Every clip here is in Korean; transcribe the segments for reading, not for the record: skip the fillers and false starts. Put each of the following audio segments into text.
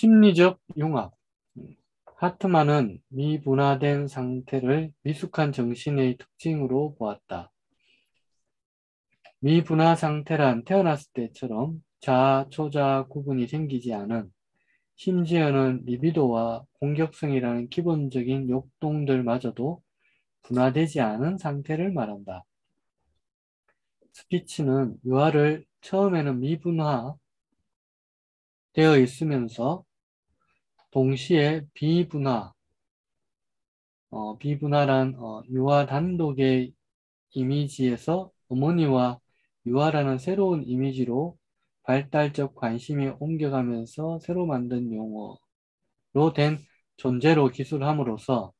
심리적 융합. 하트만은 미분화된 상태를 미숙한 정신의 특징으로 보았다. 미분화 상태란 태어났을 때처럼 자아, 초자 구분이 생기지 않은, 심지어는 리비도와 공격성이라는 기본적인 욕동들마저도 분화되지 않은 상태를 말한다. 스피츠는 유아를 처음에는 미분화 되어 있으면서 동시에 비분화란 유아 단독의 이미지에서 어머니와 유아라는 새로운 이미지로 발달적 관심이 옮겨가면서 새로 만든 용어로 된 존재로 기술함으로써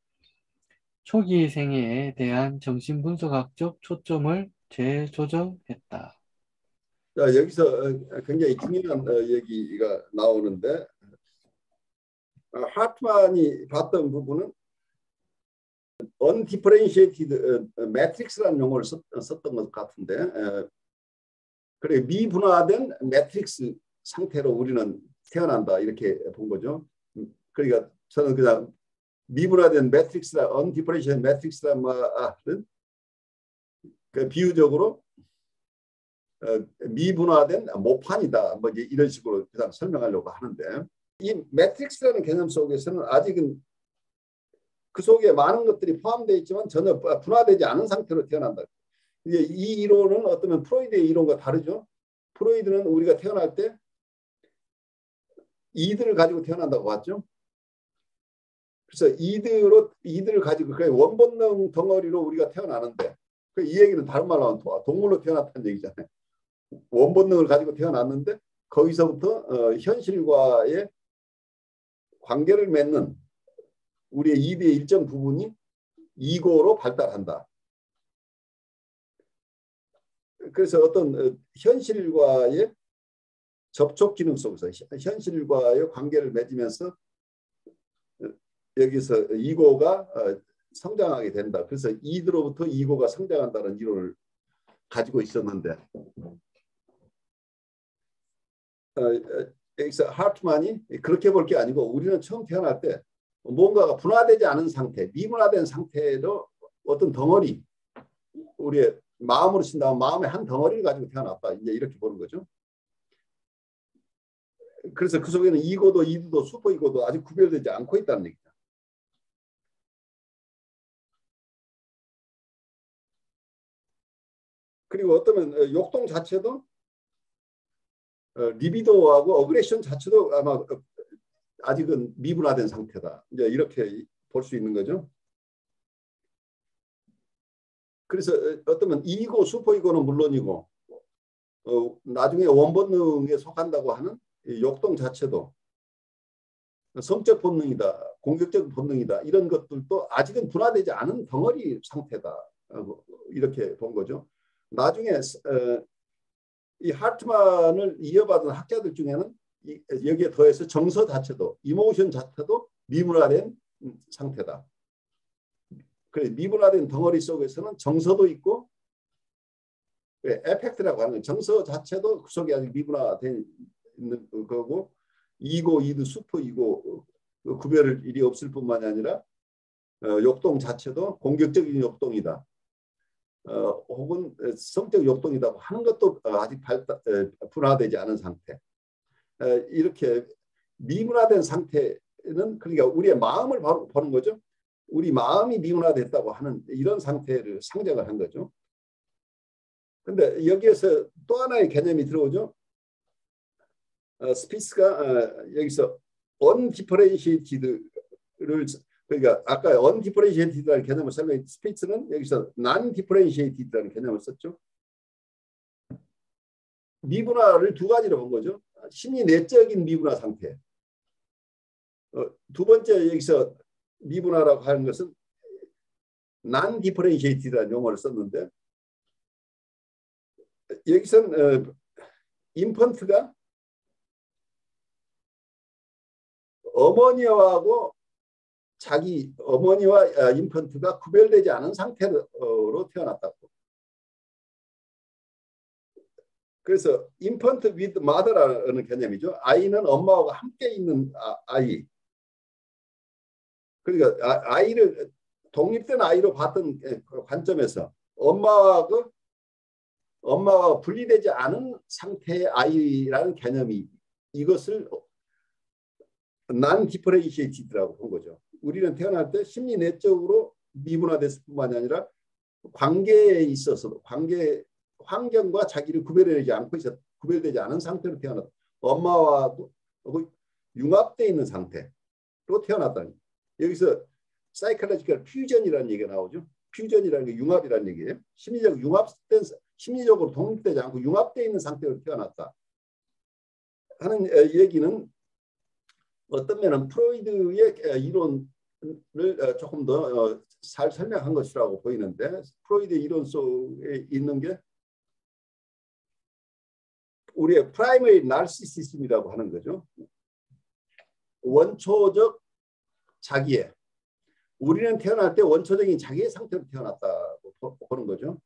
초기 생애에 대한 정신분석학적 초점을 재조정했다. 자, 여기서 굉장히 중요한 얘기가 나오는데, 하트만이 봤던 부분은 undifferentiated matrix라는 용어를 썼던 것 같은데, 그래 미분화된 매트릭스 상태로 우리는 태어난다 이렇게 본 거죠. 그러니까 저는 그냥 미분화된 매트릭스라 undifferentiated 매트릭스라 말은 그 비유적으로 미분화된 모판이다. 뭐 이런 식으로 그냥 설명하려고 하는데, 이 매트릭스라는 개념 속에서는 아직은 그 속에 많은 것들이 포함되어 있지만 전혀 분화되지 않은 상태로 태어난다. 이제 이 이론은 어쩌면 프로이드의 이론과 다르죠. 프로이드는 우리가 태어날 때 이들을 가지고 태어난다고 봤죠. 그래서 이들을 가지고 그 원본능 덩어리로 우리가 태어나는데, 이 얘기는 다른 말로 하면 동물로 태어났다는 얘기잖아요. 원본능을 가지고 태어났는데 거기서부터 현실과의 관계를 맺는 우리의 이드의 일정 부분이 이고로 발달한다. 그래서 어떤 현실과의 접촉 기능 속에서 현실과의 관계를 맺으면서 여기서 이고가 성장하게 된다. 그래서 이드로부터 이고가 성장한다는 이론을 가지고 있었는데, 여기서 하트만이 그렇게 볼 게 아니고 우리는 처음 태어날 때 뭔가가 분화되지 않은 상태, 미분화된 상태로 어떤 덩어리, 우리의 마음으로 친다면 마음의 한 덩어리를 가지고 태어났다. 이제 이렇게 보는 거죠. 그래서 그 속에는 이고도 이드도 슈퍼 이고도 아직 구별되지 않고 있다는 얘기죠. 그리고 어쩌면 욕동 자체도 리비도하고 어그레션 자체도 아마 아직은 미분화된 상태다. 이제 이렇게 볼 수 있는 거죠. 그래서 어쩌면 이고 슈퍼이고는 물론이고 나중에 원본능에 속한다고 하는 욕동 자체도 성적 본능이다, 공격적 본능이다, 이런 것들도 아직은 분화되지 않은 덩어리 상태다. 이렇게 본 거죠. 나중에 이 하트만을 이어받은 학자들 중에는 여기에 더해서 정서 자체도, 이모션 자체도 미분화된 상태다. 그래, 미분화된 덩어리 속에서는 정서도 있고, 에펙트라고 하는 정서 자체도 그 속에 아직 미분화된 있는 거고, 이고, 이드, 슈퍼 이고 구별을 일이 없을 뿐만이 아니라 욕동 자체도 공격적인 욕동이다. 혹은 성적 욕동이다 하는 것도 아직 분화되지 않은 상태. 이렇게 미분화된 상태는 그러니까 우리의 마음을 바로 보는 거죠. 우리 마음이 미분화됐다고 하는 이런 상태를 상정을 한 거죠. 근데 여기에서 또 하나의 개념이 들어오죠. 스피츠가 여기서 undifferentiated를, 그러니까 아까 undifferentiated라는 개념을 설명해, 스피츠는 여기서 non-differentiated라는 개념을 썼죠. 미분화를 두 가지로 본 거죠. 심리 내적인 미분화 상태. 두 번째 여기서 미분화라고 하는 것은 non-differentiated라는 용어를 썼는데, 여기서는 인펀트가 어머니와 인펀트가 구별되지 않은 상태로 태어났다고. 그래서 infant with mother라는 개념이죠. 아이는 엄마와 함께 있는 아이. 그러니까 아이를 독립된 아이로 봤던 관점에서 엄마와 분리되지 않은 상태의 아이라는 개념이 이것을 non-differentiated라고 본 거죠. 우리는 태어날 때 심리 내적으로 미분화됐을 뿐만이 아니라 관계에 있어서도 환경과 자기를 구별되지 않은 상태로 태어났다. 엄마와 융합되어 있는 상태로 태어났다. 여기서 사이콜로지컬 퓨전이라는 얘기가 나오죠. 퓨전이라는 게 융합이라는 얘기예요. 심리적으로 독립되지 않고 융합되어 있는 상태로 태어났다 하는 얘기는 어떤 면은 프로이드의 이론을 조금 더 잘 설명한 것이라고 보이는데, 프로이드의 이론 속에 있는 게 우리의 프라이머리 나르시시즘이라고 하는 거죠. 원초적 자기애. 우리는 태어날 때 원초적인 자기의 상태로 태어났다고 보는 거죠.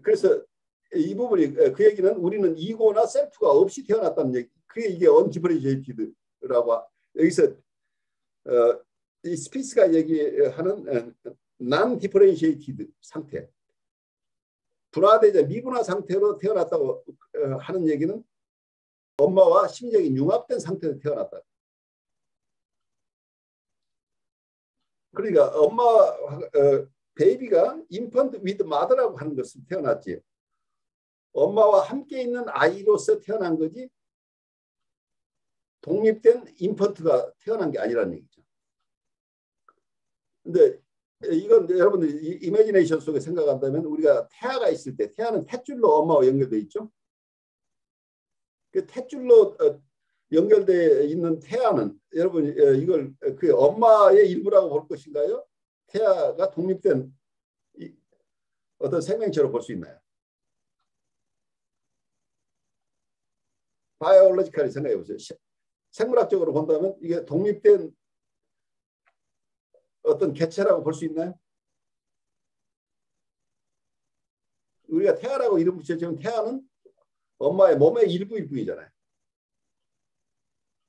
그래서 이 부분이 그 얘기는 우리는 이고나 셀프가 없이 태어났다는 얘기. 그게 이게 언디퍼리제이티드라고 여기서 이 스피스가 얘기하는 non-differentiated 상태, 미분화 상태로 태어났다고 하는 얘기는 엄마와 심리적인 융합된 상태로 태어났다. 그러니까 베이비가 infant with mother라고 하는 것은 태어났지. 엄마와 함께 있는 아이로서 태어난 거지 독립된 인펀트가 태어난 게 아니라는 얘기죠. 근데 이건 여러분들 이미지네이션 속에 생각한다면 우리가 태아가 있을 때 태아는 탯줄로 엄마와 연결돼 있죠. 그 탯줄로 연결돼 있는 태아는 여러분 이걸 그 엄마의 일부라고 볼 것인가요? 태아가 독립된 어떤 생명체로 볼 수 있나요? 바이올로지컬이 생각해 보세요. 생물학적으로 본다면 이게 독립된 어떤 개체라고 볼 수 있나요? 우리가 태아라고 이름 붙였지만 태아는 엄마의 몸의 일부일 뿐이잖아요.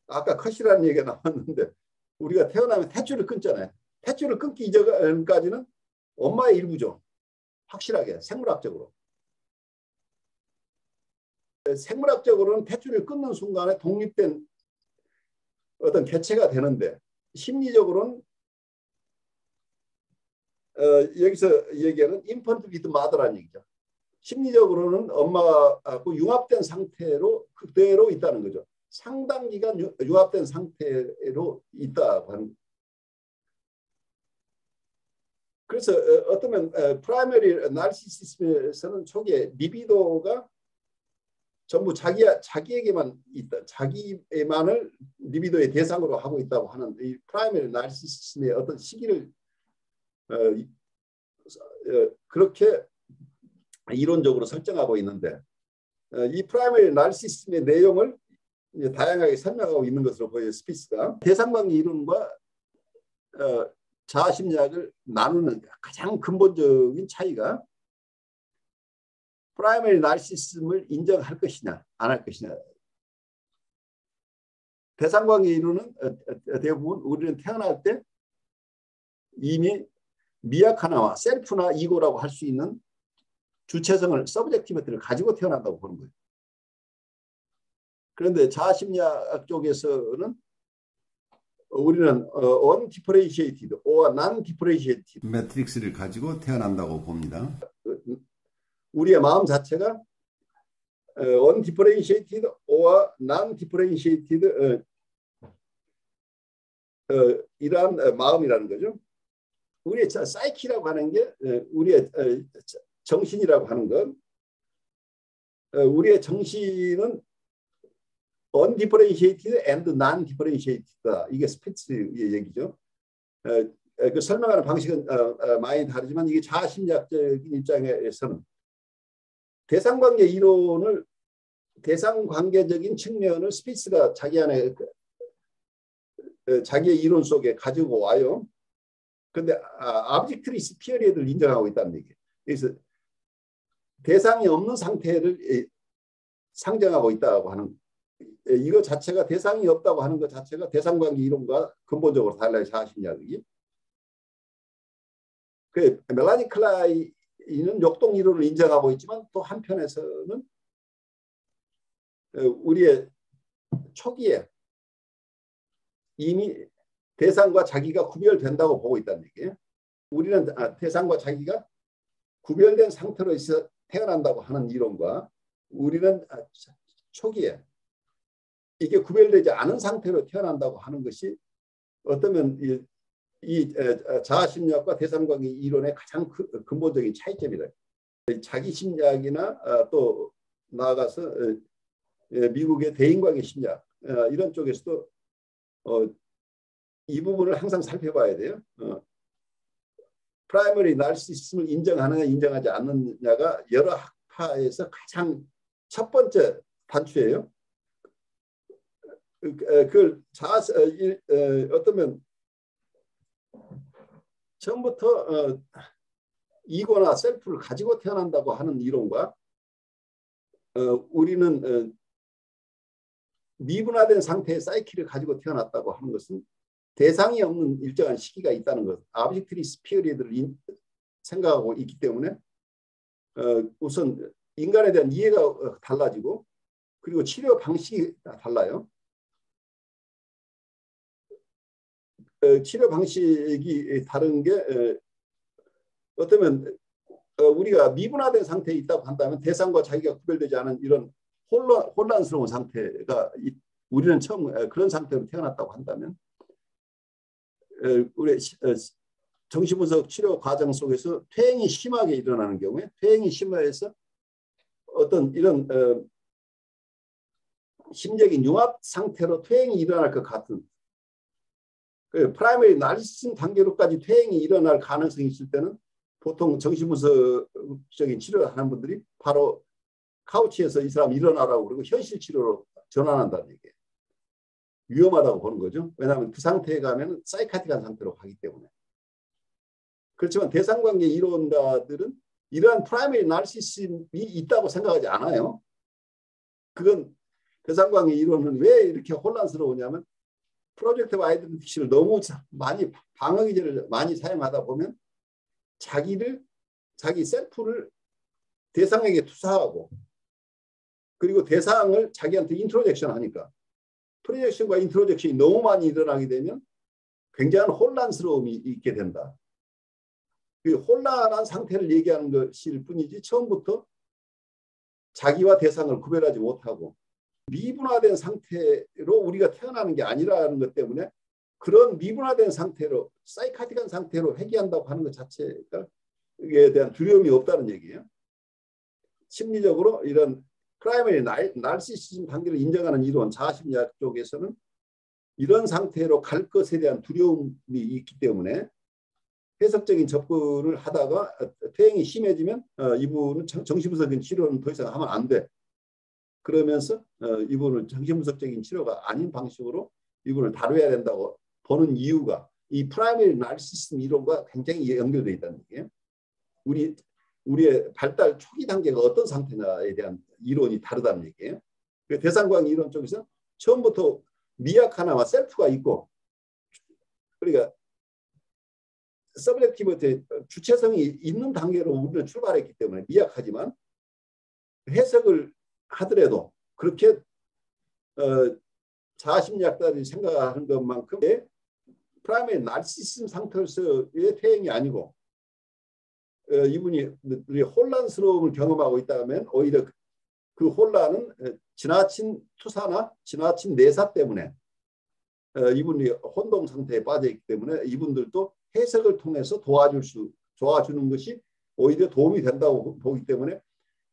아까 컷이라는 얘기가 나왔는데 우리가 태어나면 탯줄을 끊잖아요. 탯줄을 끊기 이전까지는 엄마의 일부죠. 확실하게 생물학적으로. 생물학적으로는 탯줄을 끊는 순간에 독립된 어떤 개체가 되는데 심리적으로는 여기서 얘기하는 infant with mother라는 얘기죠. 심리적으로는 엄마하고 융합된 상태로 그대로 있다는 거죠. 상당 기간 융합된 상태로 있다고 하는. 그래서 어쩌면 프라이머리 나르시시즘에서는 초기에 리비도가 전부 자기에게만 있다. 자기만을 리비도의 대상으로 하고 있다고 하는 이 프라이머리 나르시시즘의 어떤 시기를 그렇게 이론적으로 설정하고 있는데 이 프라이머리 나르시시즘의 내용을 다양하게 설명하고 있는 것으로 보여요. 스피스가 대상관계 이론과 자아심리학을 나누는 가장 근본적인 차이가 프라이머리 나르시시즘을 인정할 것이냐 안 할 것이냐. 대상관계 이론은 대부분 우리는 태어날 때 이미 미약 하나와 셀프나 이고라고 할 수 있는 주체성을 서브젝티비티를 가지고 태어난다고 보는 거예요. 그런데 자아심리학 쪽에서는 우리는 undifferentiated or non-differentiated 매트릭스를 가지고 태어난다고 봅니다. 우리의 마음 자체가 undifferentiated or non-differentiated 이러한 마음이라는 거죠. 우리의 사이키라고 하는 게 우리의 정신이라고 하는 것. 우리의 정신은 undifferentiated and non-differentiated다. 이게 스피츠의 얘기죠. 그 설명하는 방식은 많이 다르지만 이게 자아심리학적인 입장에서는 대상관계 이론을 대상관계적인 측면을 스피츠가 자기 안에 자기의 이론 속에 가지고 와요. 그런데 아브젝트리스 피어리를 인정하고 있다는 얘기예요. 그래서 대상이 없는 상태를 상정하고 있다고 하는 이거 자체가 대상이 없다고 하는 것 자체가 대상관계 이론과 근본적으로 달라요. 자아심리학이. 그 멜라니 클라이는 역동 이론을 인정하고 있지만 또 한편에서는 우리의 초기에 이미 대상과 자기가 구별된다고 보고 있다는 얘기예요. 우리는 대상과 자기가 구별된 상태로 있어 태어난다고 하는 이론과 우리는 초기에 이게 구별되지 않은 상태로 태어난다고 하는 것이 어쩌면 이 자아심리학과 대상관계 이론의 가장 근본적인 차이점이다. 자기 심리학이나 또 나아가서 미국의 대인관계 심리학 이런 쪽에서도 이 부분을 항상 살펴봐야 돼요. 프라이머리 나르시시즘을 인정하느냐 인정하지 않느냐가 여러 학파에서 가장 첫 번째 단추예요. 그걸 어쩌면 처음부터 이거나 셀프를 가지고 태어난다고 하는 이론과 우리는 미분화된 상태의 사이키를 가지고 태어났다고 하는 것은 대상이 없는 일정한 시기가 있다는 것, 아브젝트리스 피어리드를 생각하고 있기 때문에 우선 인간에 대한 이해가 달라지고 그리고 치료 방식이 달라요. 치료 방식이 다른 게 어쩌면 우리가 미분화된 상태에 있다고 한다면 대상과 자기가 구별되지 않은 이런 혼란스러운 상태가 우리는 처음 그런 상태로 태어났다고 한다면 우리 정신분석 치료 과정 속에서 퇴행이 심하게 일어나는 경우에 퇴행이 심해서 어떤 이런 심적인 융합 상태로 퇴행이 일어날 것 같은 프라이머리 나르시즘 단계로까지 퇴행이 일어날 가능성이 있을 때는 보통 정신분석적인 치료를 하는 분들이 바로 카우치에서 이 사람 일어나라고 그러고 현실 치료로 전환한다는 얘기예요. 위험하다고 보는 거죠. 왜냐하면 그 상태에 가면 사이카틱한 상태로 가기 때문에. 그렇지만 대상관계 이론가들은 이러한 프라이머리 나르시즘이 있다고 생각하지 않아요. 그건 대상관계 이론은 왜 이렇게 혼란스러우냐면 프로젝티브 아이덴티티를 너무 많이 방어 기제를 많이 사용하다 보면 자기 셀프를 대상에게 투사하고 그리고 대상을 자기한테 인트로젝션 하니까 프로젝션과 인트로젝션이 너무 많이 일어나게 되면 굉장한 혼란스러움이 있게 된다. 그 혼란한 상태를 얘기하는 것일 뿐이지 처음부터 자기와 대상을 구별하지 못하고 미분화된 상태로 우리가 태어나는 게 아니라는 것 때문에 그런 미분화된 상태로 사이카틱한 상태로 회귀한다고 하는 것 자체가 에 대한 두려움이 없다는 얘기예요. 심리적으로 이런 프라이머리 나르시시즘 단계를 인정하는 이론 자아심리학 쪽에서는 이런 상태로 갈 것에 대한 두려움이 있기 때문에 해석적인 접근을 하다가 퇴행이 심해지면 이분은 정신분석적인 치료는 더 이상 하면 안 돼. 그러면서 이분을 정신분석적인 치료가 아닌 방식으로 이분을 다뤄야 된다고 보는 이유가 이 프라이머리 나르시시즘 이론과 굉장히 연결되어 있다는 얘기예요. 우리의 발달 초기 단계가 어떤 상태냐에 대한 이론이 다르다는 얘기예요. 대상관계 이론 쪽에서 처음부터 미약 하나와 셀프가 있고 그러니까 서브젝티브한테 주체성이 있는 단계로 우리는 출발했기 때문에 미약하지만 해석을 하더라도 그렇게 자아심리학자들이 생각하는 것만큼 프라이머리 나르시시즘 상태에서의 퇴행이 아니고 이분이 혼란스러움을 경험하고 있다면 오히려 그 혼란은 지나친 투사나 지나친 내사 때문에 이분이 혼동 상태에 빠져 있기 때문에 이분들도 해석을 통해서 도와주는 것이 오히려 도움이 된다고 보기 때문에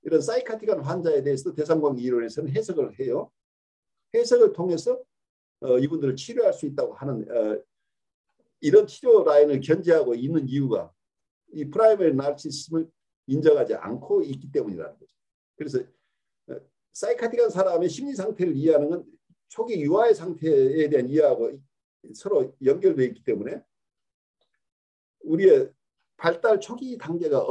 이런 사이카틱한 환자에 대해서 대상관계 이론에서는 해석을 해요. 해석을 통해서 이분들을 치료할 수 있다고 하는 이런 치료 라인을 견지하고 있는 이유가 이 프라이머리 나르시시즘을 인정하지 않고 있기 때문이라는 거죠. 그래서 사이카틱한 사람의 심리 상태를 이해하는 건 초기 유아의 상태에 대한 이해하고 서로 연결되어 있기 때문에 우리의 발달 초기 단계가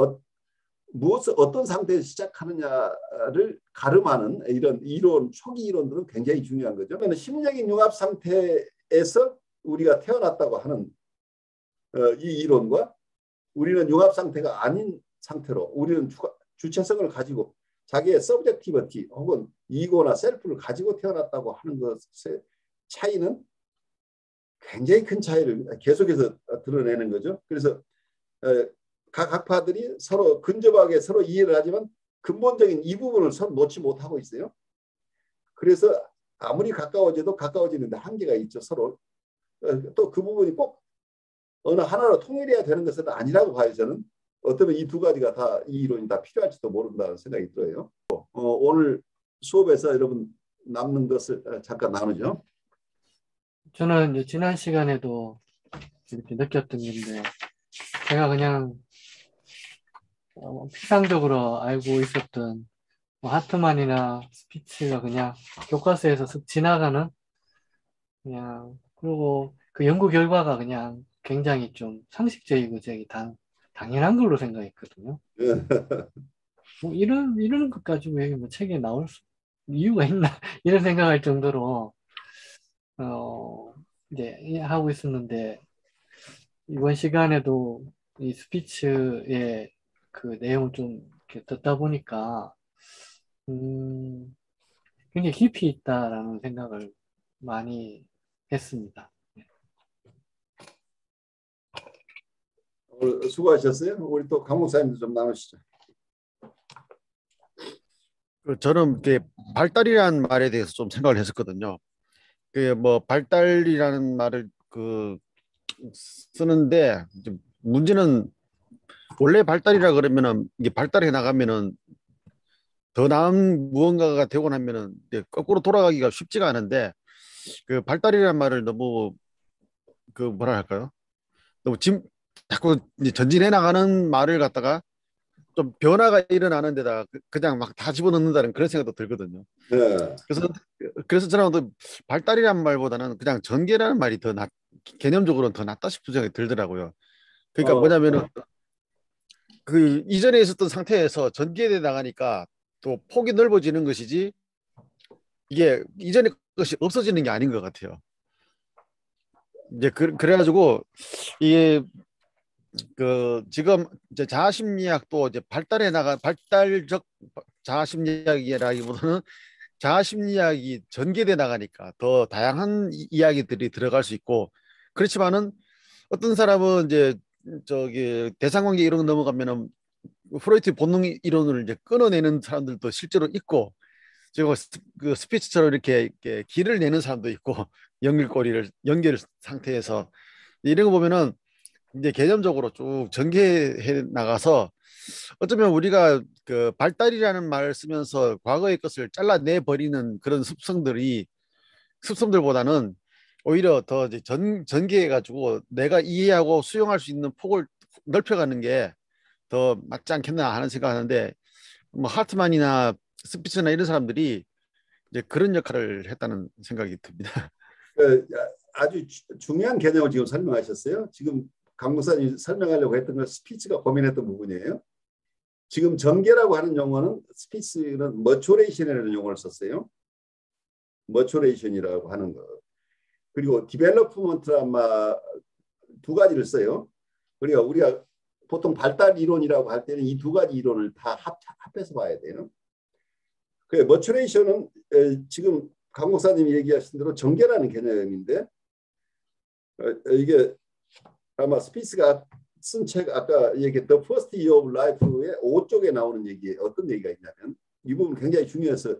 무엇을 어떤 상태에서 시작하느냐를 가름하는 이런 이론, 초기 이론들은 굉장히 중요한 거죠. 그러면 심리적인 융합 상태에서 우리가 태어났다고 하는 이 이론과 우리는 융합 상태가 아닌 상태로 우리는 주체성을 가지고 자기의 서브젝티비티 혹은 이고나 셀프를 가지고 태어났다고 하는 것의 차이는 굉장히 큰 차이를 계속해서 드러내는 거죠. 그래서 각 학파들이 서로 근접하게 서로 이해를 하지만 근본적인 이 부분을 서로 놓지 못하고 있어요. 그래서 아무리 가까워져도 가까워지는데 한계가 있죠. 서로. 또 그 부분이 꼭 어느 하나로 통일해야 되는 것은 아니라고 봐요. 저는. 어쩌면 이 두 가지가 다, 이 이론이 다 필요할지도 모른다는 생각이 들어요. 오늘 수업에서 여러분 남는 것을 잠깐 나누죠. 저는 이제 지난 시간에도 이렇게 느꼈던 건데, 제가 그냥 피상적으로 알고 있었던 뭐 하트만이나 스피츠가 그냥 교과서에서 쓱 지나가는, 그냥, 그리고 그 연구 결과가 그냥 굉장히 좀 상식적이고 되게 당연한 걸로 생각했거든요. 뭐 이런 것 가지고 여기 뭐 책에 나올 이유가 있나? 이런 생각할 정도로, 이제 하고 있었는데, 이번 시간에도 이 스피츠의 그 내용을 좀 이렇게 듣다 보니까, 음, 굉장히 깊이 있다라는 생각을 많이 했습니다. 오늘 수고하셨어요. 우리 또 강 목사님도 좀 나누시죠. 저는 이게 발달이라는 말에 대해서 좀 생각을 했었거든요. 그 뭐 발달이라는 말을 쓰는데 이제 문제는 원래 발달이라 그러면은 이게 발달해 나가면은 더 나은 무언가가 되고 나면은 이제 거꾸로 돌아가기가 쉽지가 않은데 그 발달이라는 말을 너무 뭐라 할까요? 너무 자꾸 이제 전진해 나가는 말을 갖다가 좀 변화가 일어나는 데다가 그냥 막 다 집어넣는다는 그런 생각도 들거든요. 네. 그래서 저는 또 발달이라는 말보다는 그냥 전개라는 말이 개념적으로는 더 낫다 싶은 생각이 들더라고요. 그러니까 뭐냐면은 그 이전에 있었던 상태에서 전개돼 나가니까 또 폭이 넓어지는 것이지 이게 이전의 것이 없어지는 게 아닌 것 같아요. 이제 그래가지고 이게 지금 이제 자아심리학도 이제 발달적 자아심리학이라기보다는 자아심리학이 전개돼 나가니까 더 다양한 이야기들이 들어갈 수 있고 그렇지만은 어떤 사람은 이제 대상관계 이론 넘어가면은 프로이트 본능 이론을 이제 끊어내는 사람들도 실제로 있고 지금 그 스피치처럼 이렇게 길을 내는 사람도 있고 연결 상태에서 이런 거 보면은 이제 개념적으로 쭉 전개해 나가서 어쩌면 우리가 그 발달이라는 말을 쓰면서 과거의 것을 잘라내 버리는 그런 습성들보다는 오히려 더 이제 전개해 가지고 내가 이해하고 수용할 수 있는 폭을 넓혀가는 게 더 맞지 않겠나 하는 생각하는데 뭐 하트만이나 스피츠나 이런 사람들이 이제 그런 역할을 했다는 생각이 듭니다. 아주 중요한 개념을 지금 설명하셨어요. 지금 강 목사님이 설명하려고 했던 건 스피츠가 고민했던 부분이에요. 지금 전개라고 하는 용어는 스피츠는 머추레이션이라는 용어를 썼어요. 머추레이션이라고 하는 거. 그리고 디벨로프먼트란 두 가지를 써요. 그리고 우리가 보통 발달 이론이라고 할 때는 이 두 가지 이론을 다 합해서 봐야 돼요. 그 머추레이션은 지금 강 목사님이 얘기하신 대로 전개라는 개념인데 이게 아마 스피스가 쓴 책 아까 얘기했던 The First Year of Life의 5쪽에 나오는 얘기에 어떤 얘기가 있냐면 이 부분 굉장히 중요해서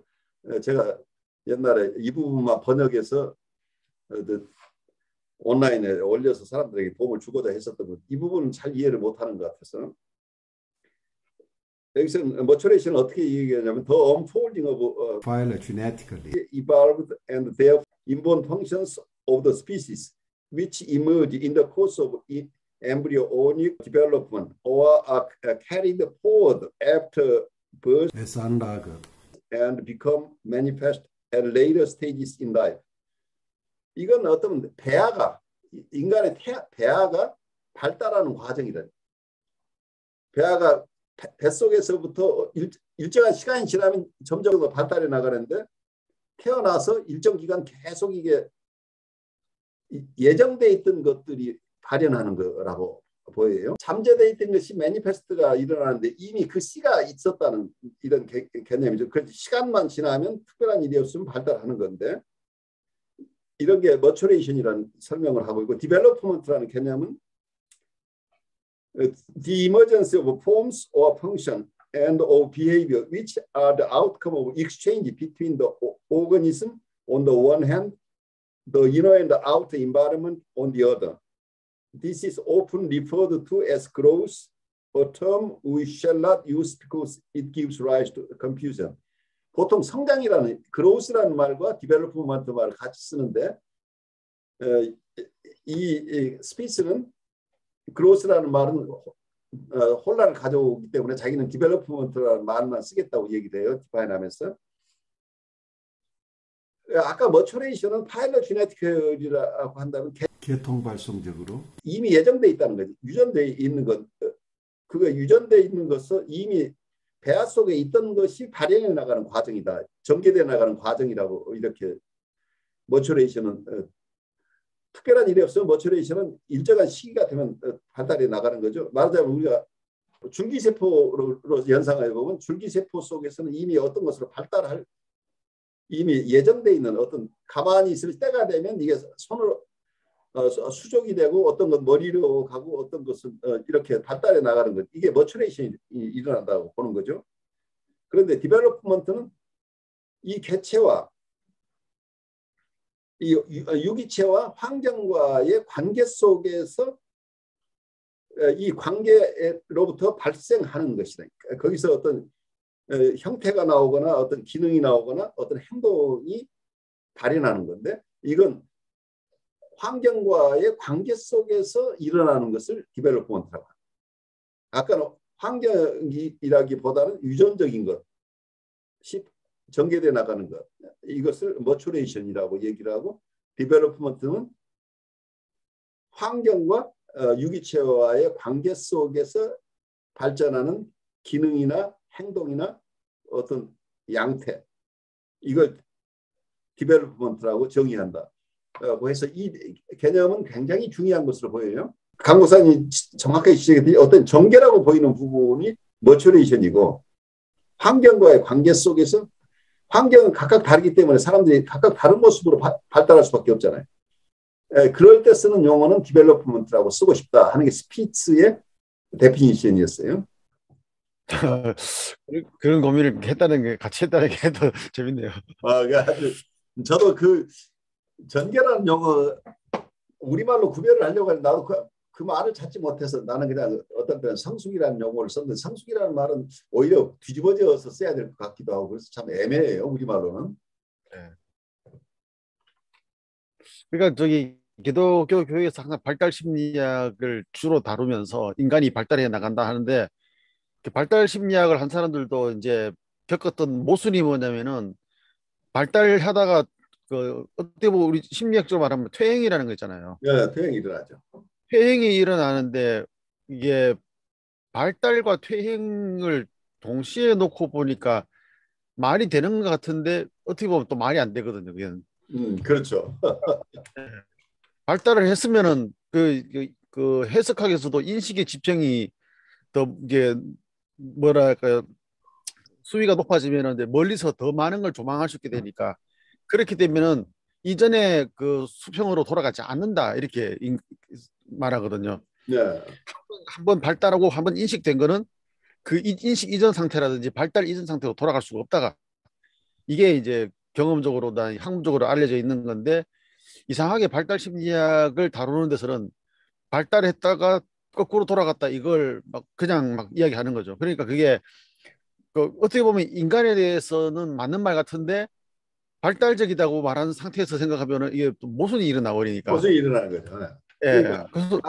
제가 옛날에 이 부분만 번역해서 온라인에 올려서 사람들에게 도움을 주고자 했었던 것. 이 부분은 잘 이해를 못하는 것 같아서 여기서 머추레이션은 어떻게 얘기하냐면 The unfolding of phylogenetically evolved and their inborn functions of the species which emerge in the course of embryonic development or are carried forward after birth and become manifest at later stages in life. 이건 어떤 인간의 배아가 발달하는 과정이다. 배아가 뱃속에서부터 일정한 시간이 지나면 점점 더 발달해 나가는데 태어나서 일정 기간 계속 이게 예정돼 있던 것들이 발현하는 거라고 보여요. 잠재돼 있던 것이 매니페스트가 일어나는데 이미 그 씨가 있었다는 이런 개념이죠. 그래서 시간만 지나면 특별한 일이 없으면 발달하는 건데 이런 게 머추레이션이라는 설명을 하고 있고 디벨로프먼트라는 개념은 the emergence of forms or function and of behavior which are the outcome of exchange between the organism on the one hand, the inner and the outer environment on the other. This is often referred to as growth, a term we shall not use because it gives rise to confusion. 보통 성장이라는 growth라는 말과 development 말을 같이 쓰는데 이 스피스는 growth라는 말은 혼란을 가져오기 때문에 자기는 development라는 말만 쓰겠다고 얘기를 해요. 디파인하면서. 아까 머추레이션은 파일럿 지네틱이라고 한다면 계통 발성적으로 이미 예정돼 있다는 거지. 유전돼 있는 것. 그거 유전돼 있는 것은 이미 배아 속에 있던 것이 발현해 나가는 과정이다. 전개돼 나가는 과정이라고 이렇게 머추레이션은 특별한 일이 없으면 머추레이션은 일정한 시기가 되면 발달해 나가는 거죠. 말하자면 우리가 줄기세포로 연상해 보면 줄기세포 속에서는 이미 어떤 것으로 발달할 이미 예정돼 있는 어떤 가만히 있을 때가 되면 이게 손으로 수족이 되고 어떤 건 머리로 가고 어떤 것은 이렇게 발달해 나가는 것. 이게 머추레이션이 일어난다고 보는 거죠. 그런데 디벨로프먼트는 이 개체와 이 유기체와 환경과의 관계 속에서 이 관계로부터 발생하는 것이다. 거기서 어떤 형태가 나오거나 어떤 기능이 나오거나 어떤 행동이 발현하는 건데 이건 환경과의 관계 속에서 일어나는 것을 디벨로프먼트라고 합니다. 아까는 환경이라기보다는 유전적인 것이 전개돼 나가는 것. 이것을 머추레이션이라고 얘기를 하고 디벨로프먼트는 환경과 유기체와의 관계 속에서 발전하는 기능이나 행동이나 어떤 양태 이걸 디벨로프먼트라고 정의한다. 그래서 이 개념은 굉장히 중요한 것으로 보여요. 강 목사님이 정확하게 지적했듯이 어떤 전개라고 보이는 부분이 머추레이션이고 환경과의 관계 속에서 환경은 각각 다르기 때문에 사람들이 각각 다른 모습으로 발달할 수밖에 없잖아요. 그럴 때 쓰는 용어는 디벨로프먼트라고 쓰고 싶다 하는 게 스피츠의 데피니션이었어요. 그런 고민을 했다는 게 같이 했다는 게 더 재밌네요. 저도 그 전개라는 용어 우리말로 구별을 하려고 하는데 나도 그 말을 찾지 못해서 나는 그냥 어떤 때는 성숙이라는 용어를 썼는데 성숙이라는 말은 오히려 뒤집어져서 써야 될 것 같기도 하고 그래서 참 애매해요 우리말로는. 네. 그러니까 저기 기독교 교회에서 항상 발달 심리학을 주로 다루면서 인간이 발달해 나간다 하는데 발달 심리학을 한 사람들도 이제 겪었던 모순이 뭐냐면은 발달하다가 그 어떻게 보면 우리 심리학적으로 말하면 퇴행이라는 거 있잖아요. 네, 퇴행이 일어나죠. 퇴행이 일어나는데 이게 발달과 퇴행을 동시에 놓고 보니까 말이 되는 것 같은데 어떻게 보면 또 말이 안 되거든요. 그냥. 그렇죠. 발달을 했으면은 그 해석학에서도 인식의 집중이 더 이게 뭐랄까요 수위가 높아지면은 이제 멀리서 더 많은 걸 조망할 수 있게 되니까 그렇게 되면은 이전에 그 수평으로 돌아가지 않는다 이렇게 말하거든요. 네. 한번 발달하고 한번 인식된 거는 그 인식 이전 상태라든지 발달 이전 상태로 돌아갈 수가 없다가 이게 이제 경험적으로나 학문적으로 알려져 있는 건데 이상하게 발달 심리학을 다루는 데서는 발달했다가 거꾸로 돌아갔다 이걸 막 그냥 막 이야기하는 거죠. 그러니까 그게 그 어떻게 보면 인간에 대해서는 맞는 말 같은데 발달적이다고 말하는 상태에서 생각하면 이게 또 모순이 일어나 버리니까. 모순이 일어나는 거죠. 네. 예. 그러니까 그래서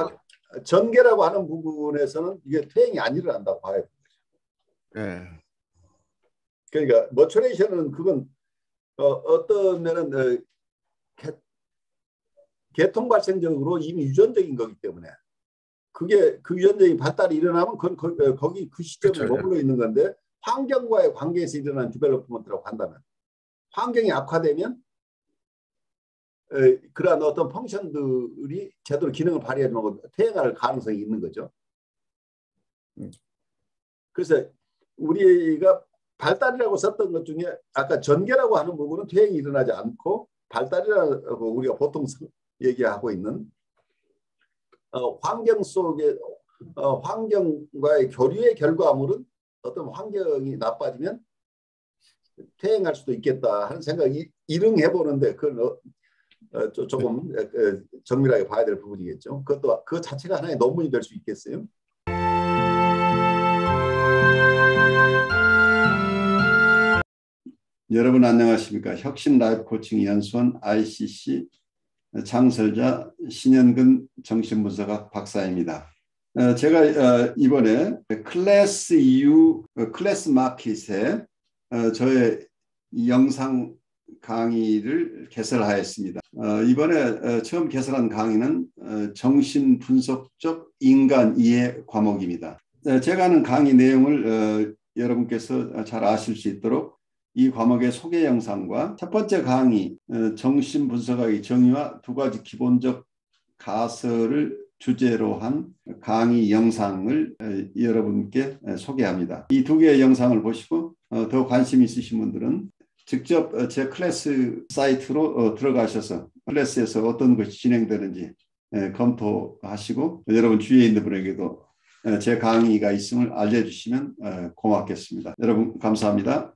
전개라고 하는 부분에서는 이게 퇴행이 안 일어난다고 봐요. 예. 그러니까 머추레이션은 그건 어떤 면은 계통 발생적으로 이미 유전적인 거기 때문에 그게 그 유전적인 발달이 일어나면 거기 그 시점에 그렇죠. 머물러 있는 건데 환경과의 관계에서 일어나는 디벨롭먼트라고 한다면 환경이 악화되면 그러한 어떤 펑션들이 제대로 기능을 발휘하지 못하고 퇴행할 가능성이 있는 거죠. 그래서 우리가 발달이라고 썼던 것 중에 아까 전개라고 하는 부분은 퇴행이 일어나지 않고 발달이라고 우리가 보통 얘기하고 있는 환경 속에 환경과의 교류의 결과물은 어떤 환경이 나빠지면 퇴행할 수도 있겠다 하는 생각이 일응해 보는데 그건 조금 정밀하게 봐야 될 부분이겠죠. 그것도 그 자체가 하나의 논문이 될 수 있겠어요. 여러분 안녕하십니까? 혁신 라이프 코칭 연수원 ICC 창설자 신현근 정신분석학 박사입니다. 제가 이번에 클래스 EU 클래스 마켓에 저의 영상 강의를 개설하였습니다. 이번에 처음 개설한 강의는 정신분석적 인간 이해 과목입니다. 제가 하는 강의 내용을 여러분께서 잘 아실 수 있도록 이 과목의 소개 영상과 첫 번째 강의 정신분석학의 정의와 두 가지 기본적 가설을 주제로 한 강의 영상을 여러분께 소개합니다. 이 두 개의 영상을 보시고 더 관심 있으신 분들은 직접 제 클래스 사이트로 들어가셔서 클래스에서 어떤 것이 진행되는지 검토하시고 여러분 주위에 있는 분에게도 제 강의가 있음을 알려주시면 고맙겠습니다. 여러분 감사합니다.